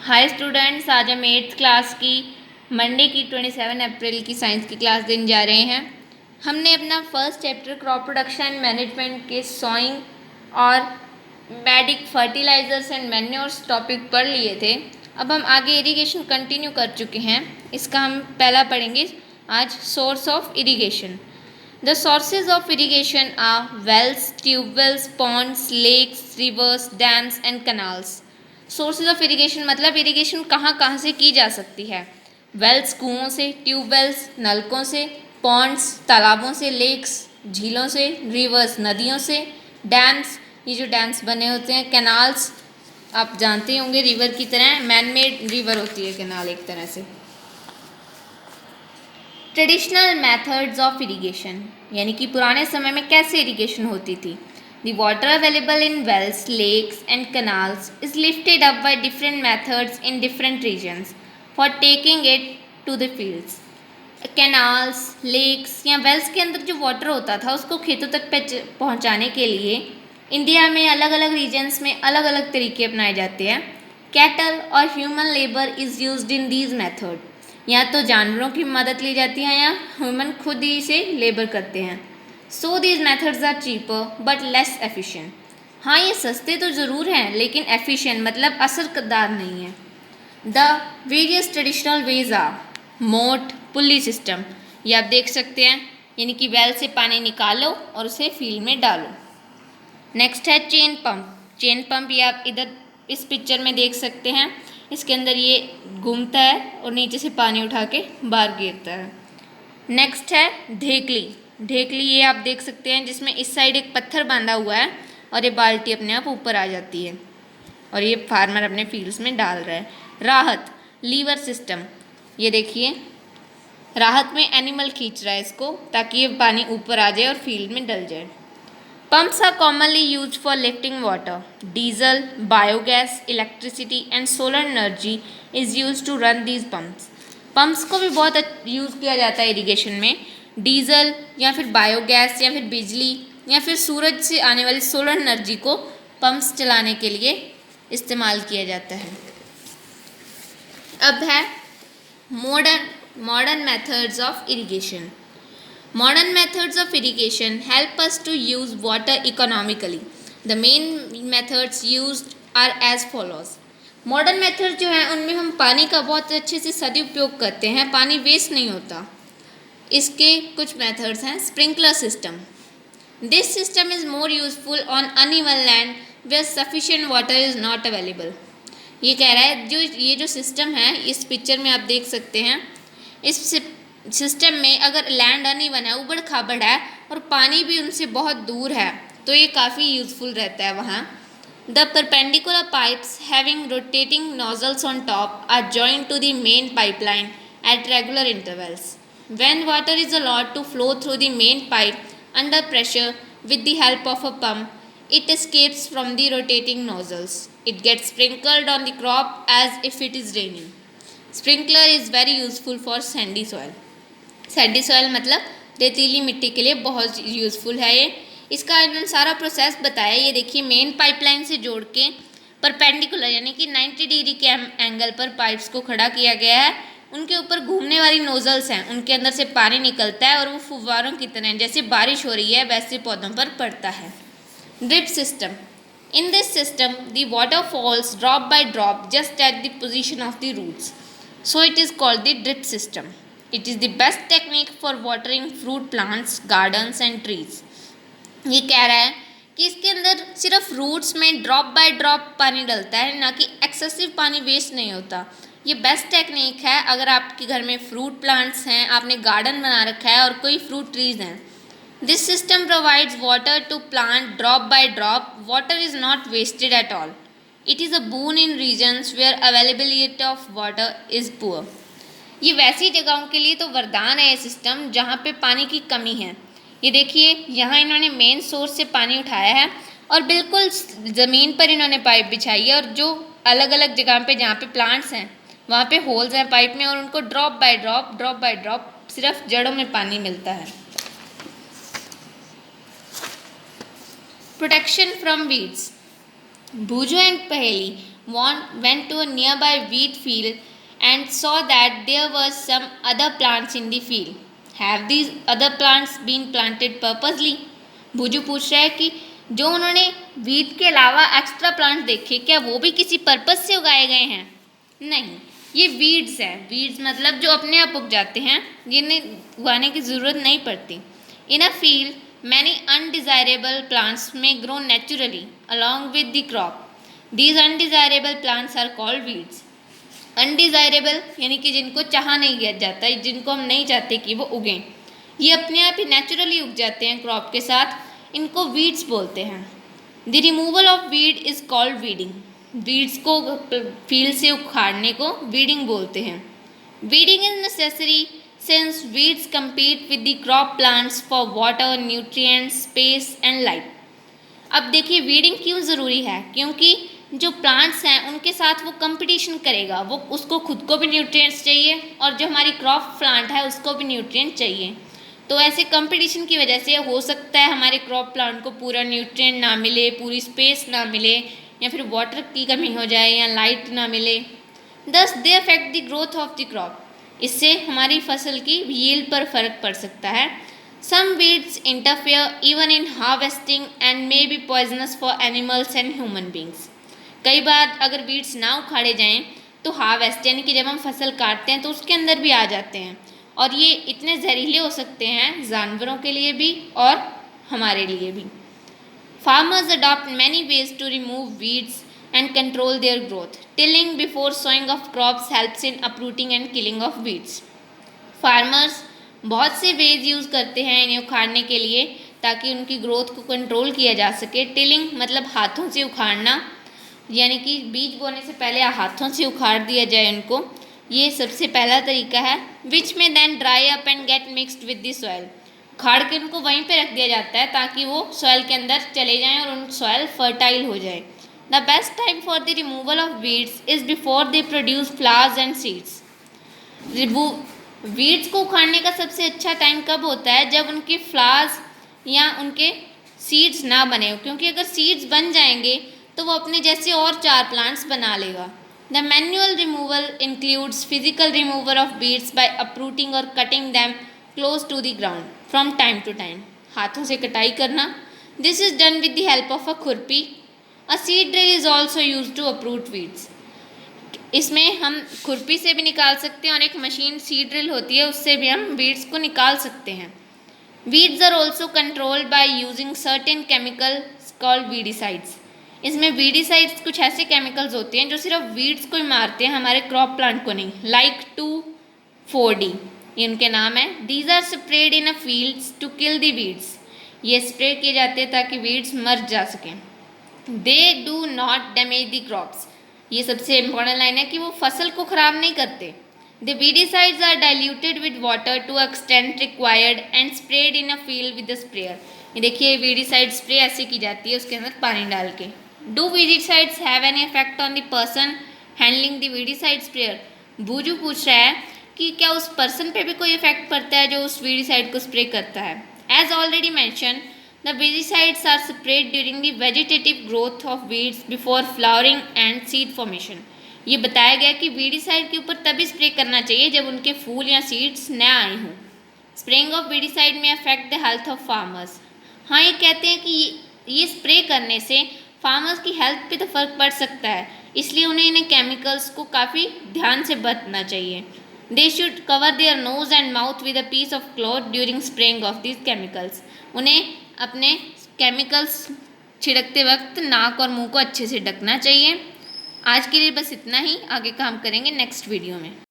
Hi students, आज हम 8th class की मंडे की 27 अप्रैल की साइंस की क्लास देने जा रहे हैं। हमने अपना first chapter crop production management के सॉइंग और मैडिक फर्टिलाइजर्स एंड मैन्योर्स टॉपिक पढ़ लिए थे। अब हम आगे इरिगेशन कंटिन्यू कर चुके हैं। इसका हम पहला पढ़ेंगे आज, source of irrigation. The sources of irrigation are wells, tube wells, ponds, lakes, rivers, dams and canals. Sources of irrigation मतलब इरिगेशन कहाँ कहाँ से की जा सकती है। वेल्स कुओं से, ट्यूब वेल्स नलकों से, पॉन्ड्स तालाबों से, लेक्स झीलों से, रिवर्स नदियों से, डैम्स ये जो डैम्स बने होते हैं, कैनाल्स आप जानते ही होंगे रिवर की तरह मैन मेड रिवर होती है कैनाल एक तरह से। ट्रेडिशनल मैथड्स ऑफ इरिगेशन यानी कि पुराने समय में कैसे इरिगेशन होती थी। The water available in wells, lakes and canals is lifted up by different methods in different regions for taking it to the fields. Canals, lakes या वेल्स के अंदर जो वाटर होता था उसको खेतों तक पहुंचाने के लिए इंडिया में अलग अलग रीजन्स में अलग अलग तरीके अपनाए जाते हैं। कैटल और human labour is used in these method. या तो जानवरों की मदद ली जाती है या ह्यूमन खुद ही से लेबर करते हैं। So these methods are cheaper but less efficient. हाँ, ये सस्ते तो ज़रूर हैं लेकिन एफिशिएंट मतलब असरदार नहीं है। The various traditional ways are moat, pulley system, ये आप देख सकते हैं, यानी कि वेल से पानी निकालो और उसे फील्ड में डालो। नेक्स्ट है चेन पंप। चेन पंप ये आप इधर इस पिक्चर में देख सकते हैं। इसके अंदर ये घूमता है और नीचे से पानी उठा के बाहर गिरता है। नेक्स्ट है ढेकली। ढेकली ये आप देख सकते हैं जिसमें इस साइड एक पत्थर बांधा हुआ है और ये बाल्टी अपने आप ऊपर आ जाती है और ये फार्मर अपने फील्ड्स में डाल रहा है। राहत, लीवर सिस्टम, ये देखिए राहत में एनिमल खींच रहा है इसको ताकि ये पानी ऊपर आ जाए और फील्ड में डल जाए। Pumps are commonly used for lifting water. Diesel, biogas, electricity and solar energy is used to run these pumps. Pumps को भी बहुत यूज़ किया जाता है इरिगेशन में। डीजल या फिर बायोगैस या फिर बिजली या फिर सूरज से आने वाली सोलर एनर्जी को पंप्स चलाने के लिए इस्तेमाल किया जाता है। अब है modern methods of irrigation. Modern methods of irrigation help us to use water economically. The main methods used are as follows. Modern method जो है उनमें हम पानी का बहुत अच्छे से सदुपयोग करते हैं, पानी वेस्ट नहीं होता। इसके कुछ मेथड्स हैं। Sprinkler system, this system is more useful on uneven land where sufficient water is not available. ये कह रहा है जो ये जो सिस्टम है इस पिक्चर में आप देख सकते हैं, इस सिस्टम में अगर लैंड अनइवन है, उबड़ खाबड़ है और पानी भी उनसे बहुत दूर है तो ये काफ़ी यूज़फुल रहता है वहाँ। The perpendicular pipes having rotating nozzles on top are joint to the main pipeline at regular intervals. When water is allowed to flow through the main pipe under pressure with the help of a pump it escapes from the rotating nozzles. It gets sprinkled on the crop as if it is raining. Sprinkler is very useful for sandy soil. Sandy soil मतलब रेतीली मिट्टी के लिए बहुत useful है ये। इसका इन्होंने सारा प्रोसेस बताया। ये देखिए मेन पाइपलाइन से जोड़ के परपेंडिकुलर यानी कि 90 डिग्री के एंगल पर पाइप्स को खड़ा किया गया है। उनके ऊपर घूमने वाली नोजल्स हैं, उनके अंदर से पानी निकलता है और वो फुव्वारों की तरह जैसे बारिश हो रही है वैसे पौधों पर पड़ता है। Drip system, in this system the water falls drop by drop just at the position of the roots, so it is called the drip system. It is the best technique for watering fruit plants, gardens and trees. ये कह रहा है कि इसके अंदर सिर्फ roots में drop by drop पानी डलता है, ना कि एक्सेसिव पानी वेस्ट नहीं होता। ये बेस्ट टेक्निक है अगर आपके घर में फ्रूट प्लांट्स हैं, आपने गार्डन बना रखा है और कोई फ्रूट ट्रीज हैं। This system provides water to plant drop by drop. Water is not wasted at all. It is a boon in regions where availability of water is poor. ये वैसी जगहों के लिए तो वरदान है ये सिस्टम जहाँ पे पानी की कमी है। ये देखिए यहाँ इन्होंने मेन सोर्स से पानी उठाया है और बिल्कुल ज़मीन पर इन्होंने पाइप बिछाई है और जो अलग अलग जगह पे जहाँ पे प्लांट्स हैं वहाँ पे होल्स हैं पाइप में और उनको ड्रॉप बाय ड्रॉप सिर्फ जड़ों में पानी मिलता है। प्रोटेक्शन फ्रॉम वीड्स, बूझो एंड पहेली, went to a nearby wheat field and saw that there were some other plants in the field. Have these other plants been planted purposely? भुजू पूछ रहा है कि जो उन्होंने वीट के अलावा एक्स्ट्रा प्लांट देखे, क्या वो भी किसी पर्पज से उगाए गए हैं? नहीं, ये वीड्स हैं। वीड्स मतलब जो अपने आप उग जाते हैं, जिन्हें उगाने की ज़रूरत नहीं पड़ती। In a field many undesirable plants में grow naturally along with the crop. These undesirable plants are called weeds. Undesirable यानी कि जिनको चाहा नहीं किया जाता, जिनको हम नहीं चाहते कि वो उगें, ये अपने आप ही नेचुरली उग जाते हैं क्रॉप के साथ, इनको वीड्स बोलते हैं। The removal of weed is called weeding. Weeds को फील्ड से उखाड़ने को वीडिंग बोलते हैं। Weeding is necessary since weeds compete with the crop plants for water, nutrients, space and light। अब देखिए वीडिंग क्यों ज़रूरी है, क्योंकि जो प्लांट्स हैं उनके साथ वो कंपटीशन करेगा, वो उसको खुद को भी न्यूट्रिएंट्स चाहिए और जो हमारी क्रॉप प्लांट है उसको भी न्यूट्रिएंट चाहिए। तो ऐसे कंपटीशन की वजह से हो सकता है हमारे क्रॉप प्लांट को पूरा न्यूट्रिएंट ना मिले, पूरी स्पेस ना मिले, या फिर वाटर की कमी हो जाए या लाइट ना मिले। दस they affect the growth of the crop. इससे हमारी फसल की यील्ड पर फर्क पड़ सकता है। Some weeds interfere even in harvesting and may be poisonous for animals and human beings. कई बार अगर वीड्स ना उखाड़े जाएं तो हार्वेस्ट यानी कि जब हम फसल काटते हैं तो उसके अंदर भी आ जाते हैं, और ये इतने जहरीले हो सकते हैं जानवरों के लिए भी और हमारे लिए भी। Farmers adopt many ways to remove weeds and control their growth. Tilling before sowing of crops helps in uprooting and killing of weeds. Farmers बहुत से वेज यूज़ करते हैं इन्हें उखाड़ने के लिए ताकि उनकी ग्रोथ को कंट्रोल किया जा सके। टिलिंग मतलब हाथों से उखाड़ना, यानी कि बीज बोने से पहले हाथों से उखाड़ दिया जाए उनको, ये सबसे पहला तरीका है। विच में then dry up and get mixed with the soil. उखाड़ के उनको वहीं पे रख दिया जाता है ताकि वो सॉइल के अंदर चले जाएं और उन सॉइल फर्टाइल हो जाए। The best time for the removal of weeds is before they produce flowers and seeds. Weeds को उखाड़ने का सबसे अच्छा टाइम कब होता है? जब उनके फ्लावर्स या उनके सीड्स ना बने हो, क्योंकि अगर सीड्स बन जाएंगे तो वो अपने जैसे और 4 प्लांट्स बना लेगा। The manual removal includes physical removal of weeds by uprooting और cutting them close to the ground from time to time. हाथों से कटाई करना। This is done with the help of a khurpi. A seed drill is also used to uproot weeds. इसमें हम खुरपी से भी निकाल सकते हैं और एक मशीन सीड ड्रिल होती है उससे भी हम वीड्स को निकाल सकते हैं। Weeds are also controlled by using certain chemicals called weedicides. इसमें वीडिसाइड्स कुछ ऐसे केमिकल्स होते हैं जो सिर्फ वीड्स को ही मारते हैं, हमारे क्रॉप प्लांट को नहीं। लाइक 2,4-D ये उनके नाम है। These are spread in a fields to kill the weeds. ये स्प्रे किए जाते हैं ताकि वीड्स मर जा सकें। They do not damage the crops. ये सबसे इम्पोर्टेंट लाइन है कि वो फसल को ख़राब नहीं करते। The weedicides are diluted with water to extent required and spread in a field with the sprayer. ये देखिए वीडिसाइड स्प्रे ऐसे की जाती है उसके अंदर पानी डाल के। Do weedicides have any effect on the person handling the weedicide sprayer. Bhuju पूछ रहा है कि क्या उस पर्सन पे भी कोई इफेक्ट पड़ता है जो उस वीडिसाइड को स्प्रे करता है। As already mention The weedicides are sprayed during the vegetative growth of weeds before flowering and seed formation. ये बताया गया कि वीडिसाइड के ऊपर तभी स्प्रे करना चाहिए जब उनके फूल या सीड्स न आए हों। स्प्रेइंग ऑफ वीडिसाइड में affect the health of farmers. हाँ, ये कहते हैं कि ये स्प्रे करने से फार्मर्स की हेल्थ पे तो फ़र्क पड़ सकता है, इसलिए उन्हें इन केमिकल्स को काफ़ी ध्यान से बरतना चाहिए। They should cover their nose and mouth with a piece of cloth during spraying of these chemicals. उन्हें अपने केमिकल्स छिड़कते वक्त नाक और मुंह को अच्छे से ढकना चाहिए। आज के लिए बस इतना ही, आगे काम करेंगे नेक्स्ट वीडियो में।